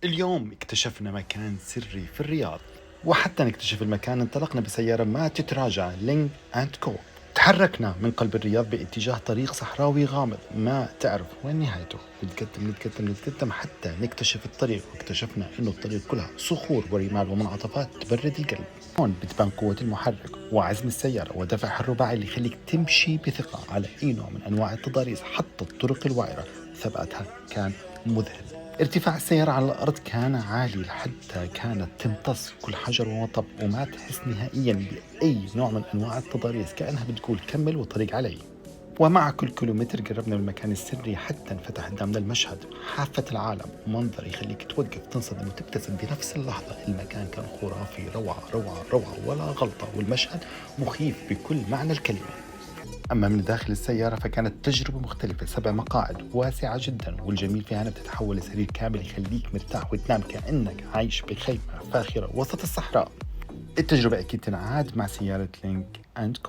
اليوم اكتشفنا مكان سري في الرياض، وحتى نكتشف المكان انطلقنا بسيارة ما تتراجع لينج أند كو. تحركنا من قلب الرياض باتجاه طريق صحراوي غامض ما تعرف وين نهايته. نتقدم حتى نكتشف الطريق، واكتشفنا انه الطريق كلها صخور ورمال ومنعطفات تبرد القلب. هون بتبان قوة المحرك وعزم السيارة ودفعها الرباعي اللي يخليك تمشي بثقة على أي نوع من أنواع التضاريس. حتى الطرق الوعرة ثباتها كان مذهل. ارتفاع السيارة على الأرض كان عالي حتى كانت تمتص كل حجر ومطب، وما تحس نهائيا بأي نوع من أنواع التضاريس، كأنها بتقول كمل والطريق علي. ومع كل كيلومتر قربنا من المكان السري حتى انفتح قدامنا المشهد، حافة العالم ومنظر يخليك توقف تنصدم وتبتسم بنفس اللحظة. المكان كان خرافي، روعة روعة روعة ولا غلطة، والمشهد مخيف بكل معنى الكلمة. أما من داخل السيارة فكانت تجربة مختلفة، 7 مقاعد واسعة جدا، والجميل فيها أنها بتتحول لسرير كامل يخليك مرتاح وتنام كأنك عايش بخيمة فاخرة وسط الصحراء. التجربة أكيد تنعاد مع سيارة لينك أند كو.